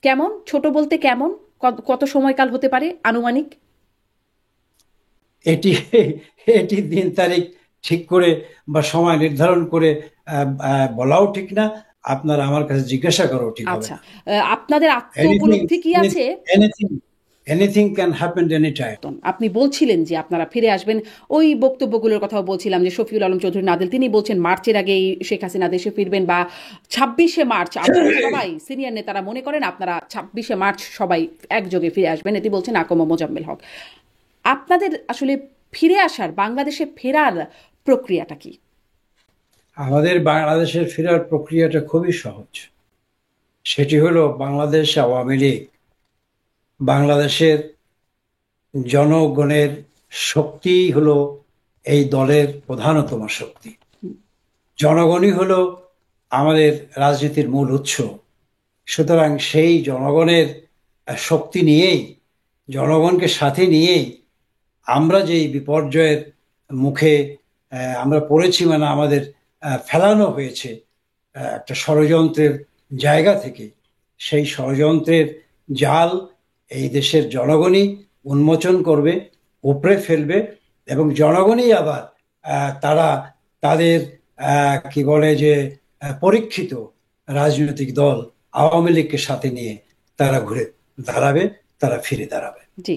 কেমন? ছোট বলতে কেমন? কত সময়কাল হতে পারে আনুমানিক? এটি এটি দিন তারিখ ঠিক করে বা সময় নির্ধারণ করে বলাও ঠিক না। আপনার আমার কাছে জিজ্ঞাসা করাও ঠিক হবে আচ্ছা, না। আপনাদের আত্ম এনিথিং উপলব্ধি কি আছে? Anything anything can happen any time. আপনি বলছিলেন যে আপনারা ফিরে আসবেন। ওই বক্তব্যগুলোর কথাও বলছিলাম যে শফিউল আলম চৌধুরী নাদেল তিনি বলছেন মার্চের আগেই শেখ হাসিনা দেশে ফিরবেন, বা ২৬শে মার্চ আপনারা সবাই সিনিয়র নেতারা মনে করেন আপনারা ২৬শে মার্চ সবাই একযোগে ফিরে আসবেন, এটি বলছেন আকম মোজাম্মেল হক। আপনাদের আসলে ফিরে আসার, বাংলাদেশে ফেরার প্রক্রিয়াটা কি? আমাদের বাংলাদেশের ফেরার প্রক্রিয়াটা খুবই সহজ। সেটি হলো বাংলাদেশ আওয়ামী লীগ বাংলাদেশের জনগণের শক্তিই হলো এই দলের প্রধানতম শক্তি। জনগণই হলো আমাদের রাজনীতির মূল উৎস। সুতরাং সেই জনগণের শক্তি নিয়েই, জনগণকে সাথে নিয়েই আমরা যেই বিপর্যয়ের মুখে আমরা পড়েছি, মানে আমাদের ফেলানো হয়েছে একটা ষড়যন্ত্রের জায়গা থেকে, সেই ষড়যন্ত্রের জাল এই দেশের জনগণই উন্মোচন করবে, উপড়ে ফেলবে। এবং জনগণই আবার তারা তাদের কি বলে যে পরীক্ষিত রাজনৈতিক দল আওয়ামী লীগকে সাথে নিয়ে তারা ঘুরে দাঁড়াবে, তারা ফিরে দাঁড়াবে। জি।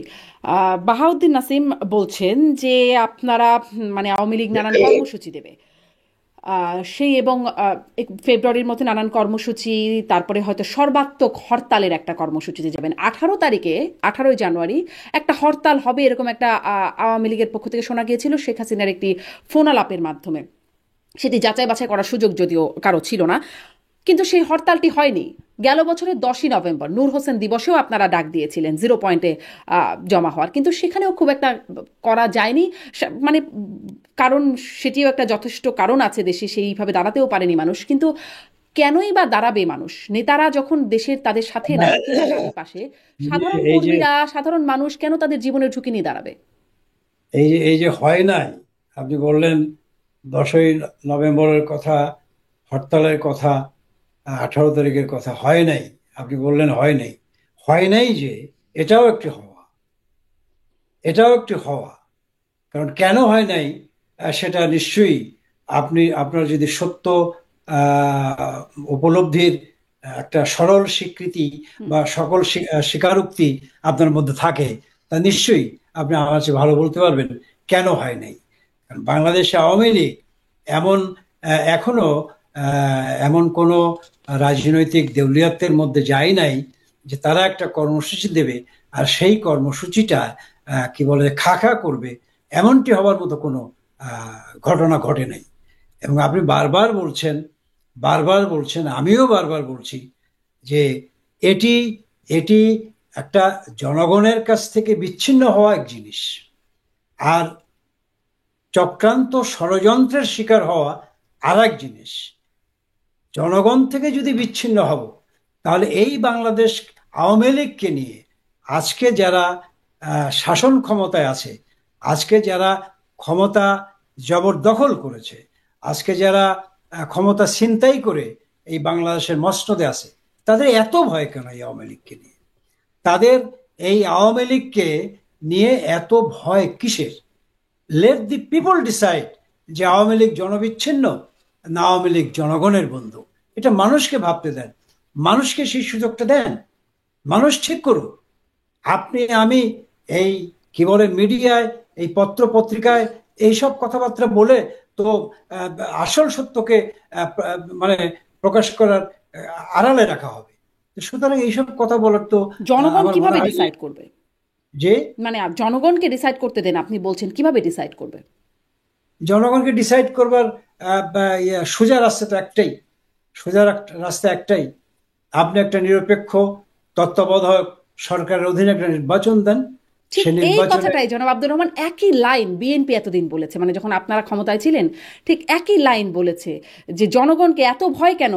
বাহাউদ্দিন নাসিম বলছেন যে আপনারা মানে আওয়ামী লীগ নানান কর্মসূচি দেবে। সেই এবং ফেব্রুয়ারির মধ্যে নানান কর্মসূচি, তারপরে হয়তো সর্বাত্মক হরতালের একটা কর্মসূচিতে যাবেন। 18 তারিখে, 18ই জানুয়ারি একটা হরতাল হবে এরকম একটা আওয়ামী লীগের পক্ষ থেকে শোনা গিয়েছিল শেখ হাসিনার একটি ফোন আলাপের মাধ্যমে। সেটি যাচাই বাছাই করার সুযোগ যদিও কারো ছিল না, কিন্তু সেই হরতালটি হয়নি। গেল বছরের 10ই নভেম্বর নূর হোসেন দিবসেও আপনারা ডাক দিয়েছিলেন 0 পয়েন্টে জমা হওয়ার, কিন্তু সেখানেও খুব একটা করা যায়নি। মানে কারণ সেটিও একটা যথেষ্ট কারণ আছে দেশে, সেইভাবে দাঁড়াতেও পারেনি মানুষ। কিন্তু কেনই বা দাঁড়াবে মানুষ? নেতারা যখন দেশের তাদের সাথে নাই, কিংবা তাদের পাশে, সাধারণ এই যে কর্মীরা, সাধারণ মানুষ কেন তাদের জীবনের ঝুঁকি নিয়ে দাঁড়াবে? এই যে হয় নাই, আপনি বললেন 10ই নভেম্বরের কথা, হরতালের কথা, 18 তারিখের কথা, হয় নাই। আপনি বললেন হয় নাই, হয় নাই যে এটাও একটি হওয়া, এটাও একটি হওয়া। কারণ কেন হয় নাই সেটা নিশ্চয়ই আপনার যদি সত্য আহ, উপলব্ধির একটা সরল স্বীকৃতি হুম। বা সকল স্বীকারোক্তি আপনার মধ্যে থাকে, তা নিশ্চয়ই আপনি আমার চেয়ে ভালো বলতে পারবেন কেন হয় নাই। কারণ বাংলাদেশে আওয়ামী লীগ এমন এখনো এমন কোনো রাজনৈতিক দেউলিয়াত্বের মধ্যে যায় নাই যে তারা একটা কর্মসূচি দেবে আর সেই কর্মসূচিটা কি বলে খা খা করবে, এমনটি হওয়ার মতো কোনো ঘটনা ঘটে নাই। এবং আপনি বারবার বলছেন, বারবার বলছেন, আমিও বারবার বলছি যে এটি এটি একটা জনগণের কাছ থেকে বিচ্ছিন্ন হওয়া এক জিনিস, আর চক্রান্ত ষড়যন্ত্রের শিকার হওয়া আর এক জিনিস। জনগণ থেকে যদি বিচ্ছিন্ন হব, তাহলে এই বাংলাদেশ আওয়ামী লীগকে নিয়ে আজকে যারা শাসন ক্ষমতায় আছে, আজকে যারা ক্ষমতা জবরদখল করেছে, আজকে যারা ক্ষমতা ছিনতাই করে এই বাংলাদেশের মসনদে আছে, তাদের এত ভয় কেন এই আওয়ামী লীগকে নিয়ে? তাদের এই আওয়ামী লীগকে নিয়ে এত ভয় কিসের? লেট দি পিপল ডিসাইড যে আওয়ামী লীগ জনবিচ্ছিন্ন না আওয়ামী লীগ জনগণের বন্ধু। এটা মানুষকে ভাবতে দেন, মানুষকে সেই সুযোগটা দেন, মানুষ ঠিক করুক। আপনি আমি এই কি বলে মিডিয়ায়, এই পত্র পত্রিকায় এইসব কথাবার্তা বলে তো আহ, আসল সত্যকে মানে প্রকাশ করার আড়ালে রাখা হবে। সুতরাং এইসব কথা বলার তো জনগণ আমার মনে কিভাবে হয় ডিসাইড করবে? যে মানে জনগণকে ডিসাইড করতে দেন, আপনি বলছেন কিভাবে ডিসাইড করবে? জনগণকে ডিসাইড করবার সোজা রাস্তা তো একটাই, সোজা রাস্তা একটাই। আপনি একটা নিরপেক্ষ তত্ত্বাবধায়ক সরকারের অধীনে একটা নির্বাচন দেন, ঠিক সে এই নির্বাচনে কথাটাই জনাব আব্দুর রহমান একই লাইন বিএনপি এতদিন বলেছে, মানে যখন আপনারা ক্ষমতায় ছিলেন ঠিক একই লাইন বলেছে যে জনগণকে এত ভয় কেন।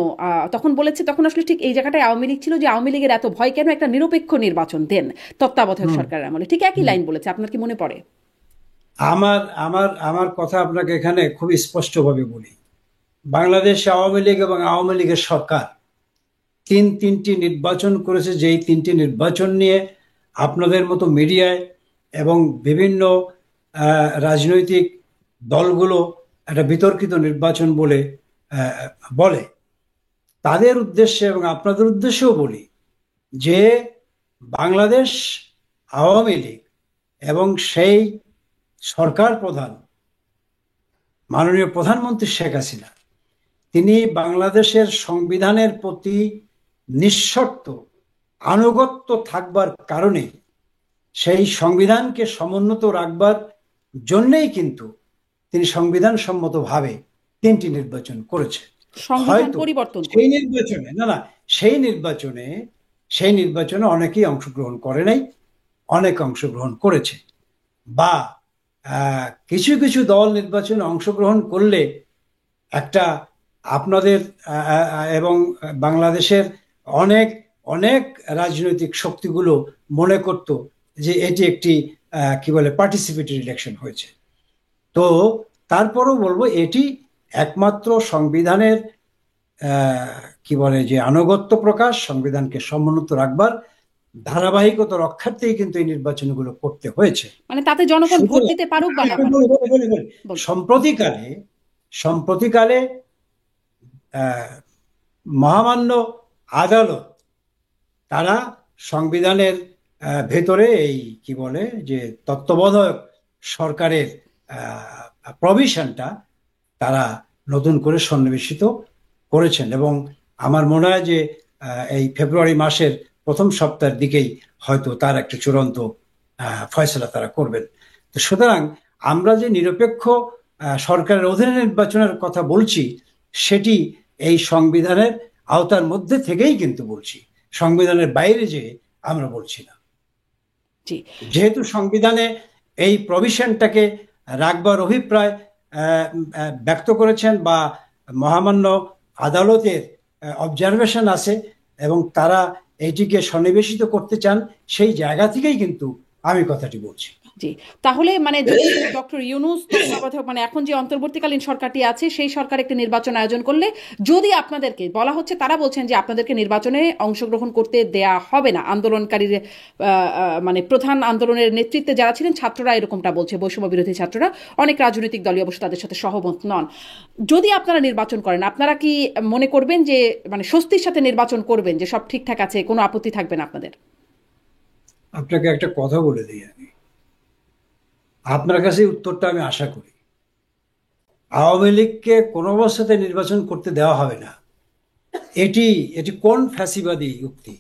তখন বলেছে, তখন আসলে ঠিক এই জায়গাটায় আওয়ামী লীগ ছিল, যে আওয়ামী লীগের এত ভয় কেন, একটা নিরপেক্ষ নির্বাচন দেন তত্ত্বাবধায়ক হুম, সরকারের আমলে। ঠিক একই হুম। লাইন বলেছে, আপনার কি মনে পড়ে? আমার আমার আমার কথা আপনাকে এখানে খুবই স্পষ্টভাবে বলি। বাংলাদেশ আওয়ামী লীগ এবং আওয়ামী লীগের সরকার তিনটি নির্বাচন করেছে, যেই তিনটি নির্বাচন নিয়ে আপনাদের মতো মিডিয়ায় এবং বিভিন্ন রাজনৈতিক দলগুলো একটা বিতর্কিত নির্বাচন বলে বলে। তাদের উদ্দেশ্যে এবং আপনাদের উদ্দেশ্যেও বলি যে বাংলাদেশ আওয়ামী লীগ এবং সেই সরকার প্রধান মাননীয় প্রধানমন্ত্রী শেখ হাসিনা, তিনি বাংলাদেশের সংবিধানের প্রতি নিঃশর্ত আনুগত্য থাকবার কারণে, সেই সংবিধানকে সমুন্নত রাখবার জন্যই কিন্তু তিনি সংবিধান সম্মতভাবে তিনটি নির্বাচন করেছে। সংবিধান হয়তো পরিবর্তন সেই নির্বাচনে সেই নির্বাচনে অনেকেই অংশগ্রহণ করে নাই, অনেক অংশগ্রহণ করেছে। বা কিছু কিছু দল নির্বাচনে অংশগ্রহণ করলে একটা আপনাদের এবং বাংলাদেশের অনেক অনেক রাজনৈতিক শক্তিগুলো মনে করত যে এটি একটি কি বলে পার্টিসিপেটরি ইলেকশন হয়েছে। তো তারপরও বলবো এটি একমাত্র সংবিধানের কি বলে যে আনুগত্য প্রকাশ, সংবিধানকে সমুন্নত রাখবার ধারাবাহিকতা রক্ষার্থেই কিন্তু এই নির্বাচনগুলো করতে হয়েছে। মানে তাতে জনগণ ভোট দিতে পারুক বা না পারুক। সম্প্রতিকালে মহামান্য আদালত তারা সংবিধানের ভেতরে এই কি বলে যে তত্ত্বাবধায়ক সরকারের প্রভিশনটা তারা নতুন করে সন্নিবেশিত করেছেন, এবং আমার মনে হয় যে এই ফেব্রুয়ারি মাসের প্রথম সপ্তাহের দিকেই হয়তো তার একটা চূড়ান্ত ফয়সলা তারা করবেন। তো সুতরাং আমরা যে নিরপেক্ষ সরকারের অধীনে নির্বাচনের কথা বলছি, সেটি এই সংবিধানের আওতার মধ্যে থেকেই কিন্তু বলছি, সংবিধানের বাইরে যে আমরা বলছি না। যেহেতু সংবিধানে এই প্রভিশনটাকে রাখবার অভিপ্রায় ব্যক্ত করেছেন বা মহামান্য আদালতের অবজারভেশন আছে এবং তারা এটিকে সন্নিবেশিত করতে চান, সেই জায়গা থেকেই কিন্তু আমি কথাটি বলছি। জি, তাহলে মানে যদি ডক্টর ইউনূস তত্ত্বাবধায়ক মানে এখন যে অন্তর্বর্তীকালীন সরকারটি আছে সেই সরকার একটি নির্বাচন আয়োজন করলে, যদি আপনাদেরকে বলা হচ্ছে, তারা বলছেন যে আপনাদেরকে নির্বাচনে অংশগ্রহণ করতে দেয়া হবে না, আন্দোলনকারীর মানে প্রধান আন্দোলনের নেতৃত্বে যারা ছিলেন ছাত্ররা এরকমটা বলছে, বৈষম্য বিরোধী ছাত্ররা, অনেক রাজনৈতিক দলই অবশ্য তাদের সাথে সহমত নন। যদি আপনারা নির্বাচন করেন, আপনারা কি মনে করবেন যে মানে স্বস্তির সাথে নির্বাচন করবেন, যে সব ঠিকঠাক আছে, কোনো আপত্তি থাকবে না আপনাদের? আপনাকে একটা কথা বলে দিই, আমি আপনার কাছে উত্তরটা আমি আশা করি। আওয়ামী লীগকে কোনো অবস্থাতে নির্বাচন করতে দেওয়া হবে না, এটি কোন ফ্যাসিবাদী উক্তি?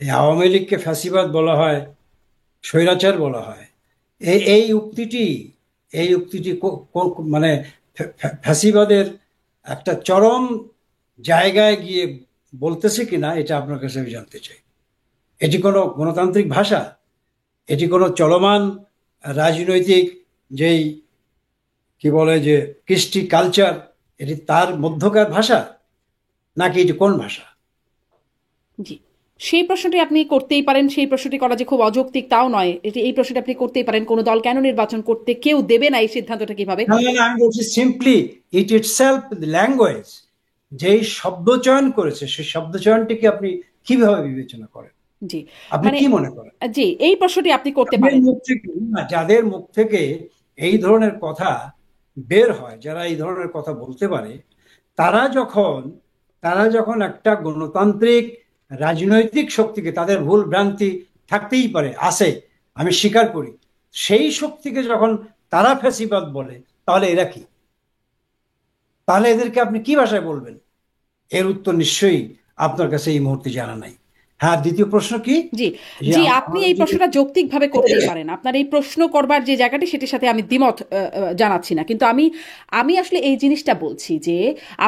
এই আওয়ামী লীগকে ফ্যাসিবাদ বলা হয়, স্বৈরাচার বলা হয়, এই উক্তিটি মানে ফ্যাসিবাদের একটা চরম জায়গায় গিয়ে বলতেছে কিনা, এটা আপনার কাছে আমি জানতে চাই। এটি কোনো গণতান্ত্রিক ভাষা? এটি কোনো চলমান রাজনৈতিক যেই কি বলে যে কৃষ্টি কালচার, এটি তার মধ্যকার ভাষা, নাকি এটি কোন ভাষা? জি, সেই প্রশ্নটি আপনি করতেই পারেন। সেই প্রশ্নটি করা যে খুব অযৌক্তিক তাও নয়, এই প্রশ্নটি আপনি করতেই পারেন, কোন দল কেন নির্বাচন করতে কেউ দেবে না, এই সিদ্ধান্তটা কিভাবে? আমি বলছি সিম্পলি ইট ইটসেলফ ল্যাঙ্গুয়েজ, যেই শব্দ চয়ন করেছে সেই শব্দ চয়নটিকে আপনি কিভাবে বিবেচনা করেন? জি, আপনি কি মনে করেন? জি, এই প্রশ্নটি আপনি করতে পারেন। যাদের মুখ থেকে এই ধরনের কথা বের হয়, যারা এই ধরনের কথা বলতে পারে, তারা যখন একটা গণতান্ত্রিক রাজনৈতিক শক্তিকে, তাদের ভুল ভ্রান্তি থাকতেই পারে, আছে, আমি স্বীকার করি, সেই শক্তিকে যখন তারা ফ্যাসিবাদ বলে, তাহলে এরা কি? তাহলে এদেরকে আপনি কি ভাষায় বলবেন? এর উত্তর নিশ্চয়ই আপনার কাছে এই মুহূর্তে জানা নাই। হ্যাঁ, দ্বিতীয় প্রশ্ন কি? জি, আপনি এই প্রশ্নটা যৌক্তিকভাবে করতেই পারেন। আপনার এই প্রশ্ন করবার যে জায়গাটি, সেটির সাথে আমি দ্বিমত জানাচ্ছি না, কিন্তু আমি আসলে এই জিনিসটা বলছি যে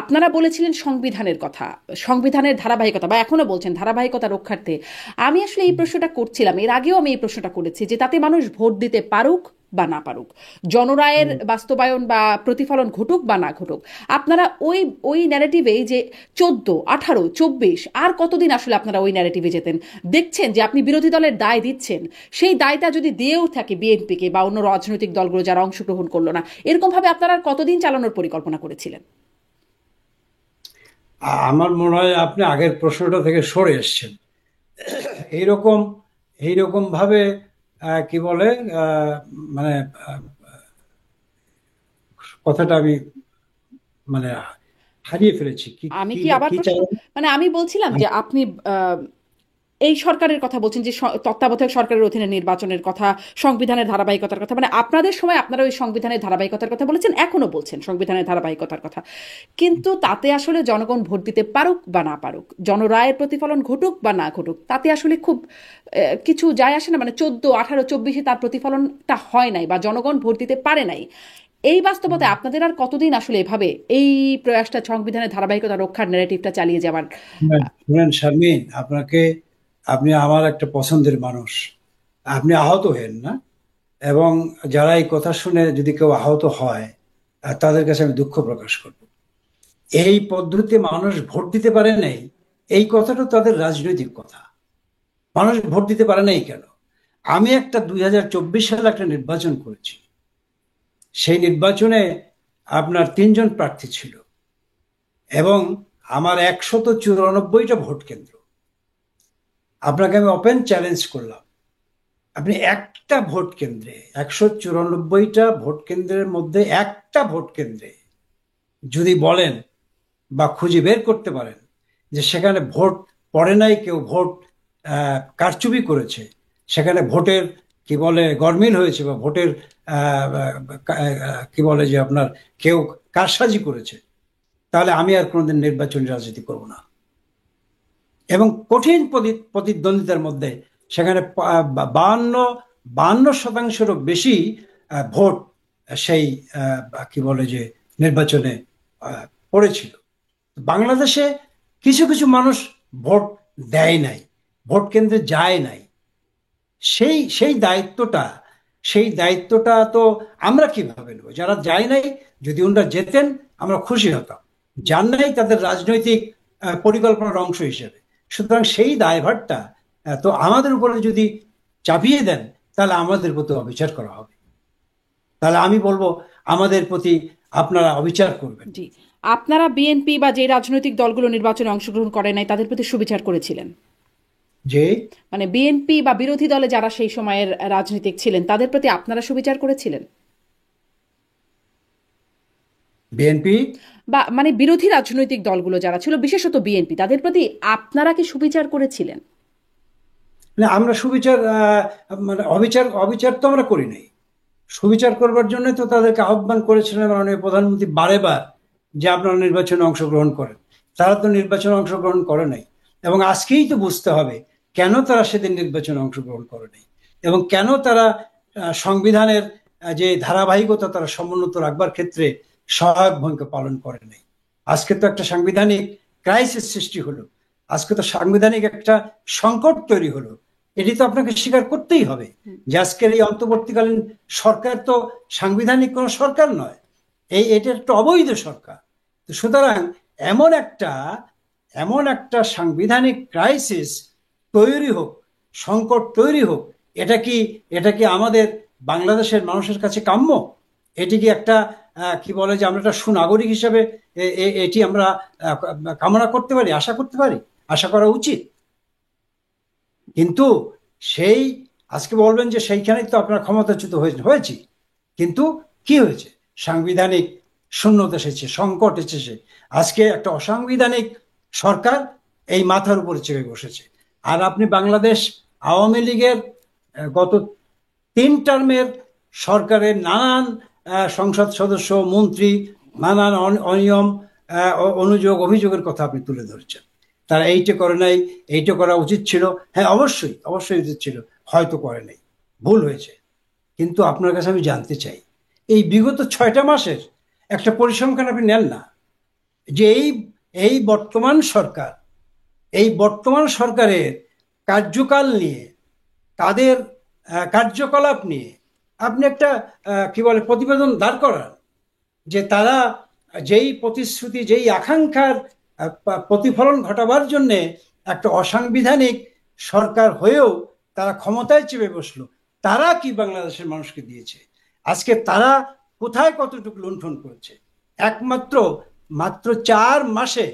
আপনারা বলেছিলেন সংবিধানের কথা, সংবিধানের ধারাবাহিকতা, বা এখনো বলছেন ধারাবাহিকতা রক্ষার্থে। আমি আসলে এই প্রশ্নটা করছিলাম, এর আগেও আমি এই প্রশ্নটা করেছি, যে তাতে মানুষ ভোট দিতে পারুক বা না পারুক, জনরায়ের বাস্তবায়ন বা প্রতিফলন ঘটুক বা না ঘটুক, আপনারা ওই ন্যারেটিভেই যে 14, 18, 24 আর কতদিন আসলে আপনারা ওই ন্যারেটিভে যেতেন? দেখছেন যে আপনি বিরোধী দলের দায় দিচ্ছেন, সেই দায়টা যদি দিয়েও থাকে বিএনপিকে বা অন্য রাজনৈতিক দলগুলো যারা অংশগ্রহণ করলো না, এরকম ভাবে আপনারা কতদিন চালানোর পরিকল্পনা করেছিলেন? আমার মনে হয় আপনি আগের প্রশ্নটা থেকে সরে এসেছেন। এইরকম এইরকম ভাবে কি বলে আহ, মানে আহ, কথাটা আমি মানে হারিয়ে ফেলেছি। কি আমি কি কি আবার কি প্রশ্ন, চাই? মানে আমি বলছিলাম যে আপনি এই সরকারের কথা বলছেন, যে তত্ত্বাবধায়ক সরকারের অধীনে নির্বাচনের কথা, সংবিধানের ধারাবাহিকতার কথা, মানে আপনাদের সময় আপনারা ওই সংবিধানের ধারাবাহিকতার কথা বলেছেন, এখনো বলছেন সংবিধানের ধারাবাহিকতার কথা, কিন্তু তাতে আসলে জনগণ ভোট দিতে পারুক বা না পারুক, জনরায়ের প্রতিফলন ঘটুক বা না ঘটুক, তাতে আসলে খুব কিছু যায় আসে না। মানে 14, 18, 24-এ তার প্রতিফলনটা হয় নাই, বা জনগণ ভোট দিতে পারে নাই। এই বাস্তবতায় আপনাদের আর কতদিন আসলে এভাবে এই প্রয়াসটা, সংবিধানের ধারাবাহিকতা রক্ষার ন্যারেটিভটা চালিয়ে যাওয়ার? শুনেন শারমিন, আপনি আমার একটা পছন্দের মানুষ। আপনি আহত হেন না, এবং যারা এই কথা শুনে যদি কেউ আহত হয় তাদের কাছে আমি দুঃখ প্রকাশ করব। এই পদ্ধতিতে মানুষ ভোট দিতে পারে নাই, এই কথাটা তাদের রাজনৈতিক কথা। মানুষ ভোট দিতে পারে নাই কেন? আমি একটা 2024 সালে একটা নির্বাচন করেছি। সেই নির্বাচনে আপনার 3 জন প্রার্থী ছিল, এবং আমার 194টা ভোট কেন্দ্র। আপনাকে আমি ওপেন চ্যালেঞ্জ করলাম, আপনি একটা ভোট কেন্দ্রে, 194টা ভোট কেন্দ্রের মধ্যে একটা ভোট কেন্দ্রে যদি বলেন বা খুঁজে বের করতে পারেন যে সেখানে ভোট পড়ে নাই, কেউ ভোট কারচুপি করেছে, সেখানে ভোটের কি বলে গরমিল হয়েছে, বা ভোটের কি বলে যে আপনার কেউ কারসাজি করেছে, তাহলে আমি আর কোনোদিন নির্বাচনী রাজনীতি করব না। এবং কঠিন প্রতিদ্বন্দ্বিতার মধ্যে সেখানে 52-52% বেশি ভোট সেই কি বলে যে নির্বাচনে পড়েছিল। বাংলাদেশে কিছু কিছু মানুষ ভোট দেয় নাই, ভোট কেন্দ্রে যায় নাই। সেই সেই দায়িত্বটা সেই দায়িত্বটা তো আমরা কিভাবে নেব? যারা যায় নাই, যদি ওনারা যেতেন আমরা খুশি হতাম, যান নাই তাদের রাজনৈতিক পরিকল্পনার অংশ হিসেবে। সুতরাং সেই দায়ভারটা তো আমাদের উপরে যদি চাপিয়ে দেন, তাহলে আমাদের প্রতি অবিচার করা হবে। তাহলে আমি বলবো আমাদের প্রতি আপনারা অবিচার করবেন। জি, আপনারা বিএনপি বা যে রাজনৈতিক দলগুলো নির্বাচনে অংশগ্রহণ করে নাই তাদের প্রতি সুবিচার করেছিলেন? যে মানে বিএনপি বা বিরোধী দলে যারা সেই সময়ের রাজনীতিক ছিলেন তাদের প্রতি আপনারা সুবিচার করেছিলেন? বিএনপি, বা মানে বিরোধী রাজনৈতিক দলগুলো যারা ছিল, বিশেষত বিএনপি, তাদের প্রতি আপনারা কি সুবিচার করেছিলেন? না, আমরা সুবিচার মানে অবিচার অবিচার তো আমরা করি নাই। সুবিচার করবার জন্য তো তাদেরকে আহ্বান করেছিলেন মাননীয় প্রধানমন্ত্রী বারে বার, যে আপনারা নির্বাচনে অংশগ্রহণ করেন। তারা তো নির্বাচনে অংশগ্রহণ করে নাই, এবং আজকেই তো বুঝতে হবে কেন তারা সেদিন নির্বাচনে অংশগ্রহণ করে নাই, এবং কেন তারা সংবিধানের যে ধারাবাহিকতা তারা সমুন্নত রাখবার ক্ষেত্রে সহায়ক ভূমিকা পালন করে নাই। আজকে তো একটা সাংবিধানিক ক্রাইসিস সৃষ্টি হলো, আজকে তো সাংবিধানিক একটা সংকট তৈরি হলো। এটি তো আপনাকে স্বীকার করতেই হবে যে আজকের এই অন্তর্বর্তীকালীন সরকার তো সাংবিধানিক কোনো সরকার নয়, এটা একটা অবৈধ সরকার। তো সুতরাং এমন একটা এমন একটা সাংবিধানিক ক্রাইসিস তৈরি হোক, সংকট তৈরি হোক, এটা কি আমাদের বাংলাদেশের মানুষের কাছে কাম্য? এটি কি একটা কি বলে যে আমরা একটা সুনাগরিক হিসেবে এটি আমরা কামনা করতে পারি, আশা করতে পারি, আশা করা উচিত? কিন্তু সেই আজকে বলবেন যে সেইখানে তো আপনার ক্ষমতাচ্যুত হয়েছি, কিন্তু কি হয়েছে? সাংবিধানিক শূন্যতা এসেছে, সংকট এসেছে। আজকে একটা অসাংবিধানিক সরকার এই মাথার উপরে চেপে বসেছে। আর আপনি বাংলাদেশ আওয়ামী লীগের গত 3 টার্মের সরকারের নানান সংসদ সদস্য, মন্ত্রী, নানান অনিয়ম, অনুযোগ, অভিযোগের কথা আপনি তুলে ধরেছেন। তারা এইটা করে নাই, এইটা করা উচিত ছিল। হ্যাঁ, অবশ্যই অবশ্যই উচিত ছিল, হয়তো করে নাই, ভুল হয়েছে। কিন্তু আপনার কাছে আমি জানতে চাই, এই বিগত 6টা মাসের একটা পরিসংখ্যান আপনি নেন না, যে এই বর্তমান সরকারের কার্যকাল নিয়ে, তাদের কার্যকলাপ নিয়ে আপনি একটা কি বলে প্রতিবেদন দাঁড় করান, যে তারা যেই প্রতিশ্রুতি, যেই আকাঙ্ক্ষার প্রতিফলন ঘটাবার জন্য একটা অসাংবিধানিক সরকার হয়েও তারা ক্ষমতায় চেপে বসলো, তারা কি বাংলাদেশের মানুষকে দিয়েছে? আজকে তারা কোথায় কতটুকু লুণ্ঠন করেছে? মাত্র 4 মাসে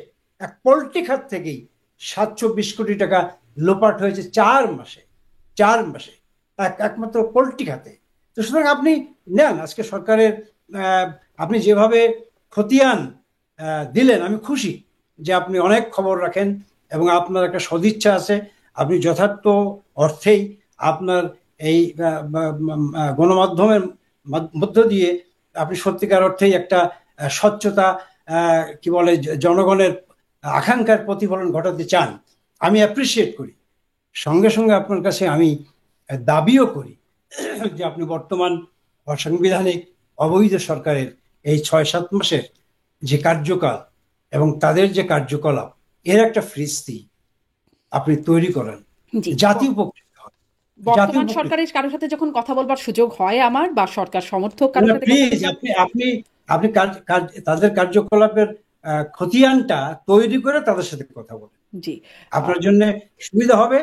এক পোল্ট্রি খাত থেকেই 720 কোটি টাকা লোপাট হয়েছে 4 মাসে। 4 মাসে একমাত্র পোল্ট্রি খাতে। তো সুতরাং আপনি নেন আজকে সরকারের আপনি যেভাবে খতিয়ান দিলেন, আমি খুশি যে আপনি অনেক খবর রাখেন এবং আপনার একটা সদিচ্ছা আছে। আপনি যথার্থ অর্থেই আপনার এই গণমাধ্যমের মধ্য দিয়ে আপনি সত্যিকার অর্থেই একটা স্বচ্ছতা, কি বলে, জনগণের আকাঙ্ক্ষার প্রতিফলন ঘটাতে চান। আমি অ্যাপ্রিসিয়েট করি। সঙ্গে সঙ্গে আপনার কাছে আমি দাবিও করি যে আপনি বর্তমান অসাংবিধানিক অবৈধ সরকারের এই 6-7 মাসের যে কার্যকাল এবং তাদের যে কার্যকলাপ, এর একটা ফ্রিস্তি আপনি তৈরি করেন, জি। জাতি উপকৃত হয়। জাতি বর্তমান উপকৃত। সরকারের কারোর সাথে যখন কথা বলবার সুযোগ হয় আমার, বা সরকার সমর্থক কারোর সাথে কথা প্লিজ বলবার, আপনি আপনি আপনি তাদের কার্যকলাপের খতিয়ানটা তৈরি করে তাদের সাথে কথা বলেন। জি, আপনার জন্য সুবিধা হবে,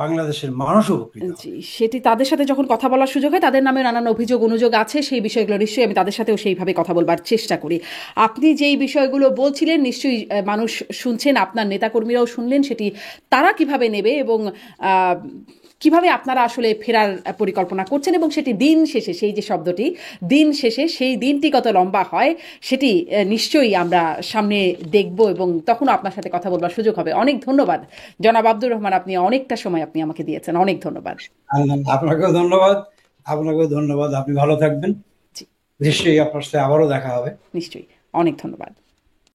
বাংলাদেশের মানুষ উপকৃত জি, হবে। সেটি তাদের সাথে যখন কথা বলার সুযোগ হয়, তাদের নামে নানান অভিযোগ অনুযোগ আছে, সেই বিষয়গুলো নিশ্চয়ই আমি তাদের সাথেও সেইভাবে কথা বলবার চেষ্টা করি। আপনি যেই বিষয়গুলো বলছিলেন নিশ্চয়ই মানুষ শুনছেন, আপনার নেতাকর্মীরাও শুনলেন, সেটি তারা কিভাবে নেবে এবং আহ, কিভাবে আপনারা আসলে ফেরার পরিকল্পনা করছেন, এবং সেটি দিন শেষে, সেই যে শব্দটি দিন শেষে, সেই দিনটি কত লম্বা হয় সেটি নিশ্চয়ই আমরা সামনে দেখব, এবং তখনও আপনার সাথে কথা বলবার সুযোগ হবে। অনেক ধন্যবাদ জনাব আব্দুর রহমান, আপনি অনেকটা সময় আপনি আমাকে দিয়েছেন, অনেক ধন্যবাদ। আপনাকেও ধন্যবাদ। আপনাকেও ধন্যবাদ। আপনি ভালো থাকবেন। জি, নিশ্চয়ই আপনার সাথে আবারও দেখা হবে। নিশ্চয়ই, অনেক ধন্যবাদ।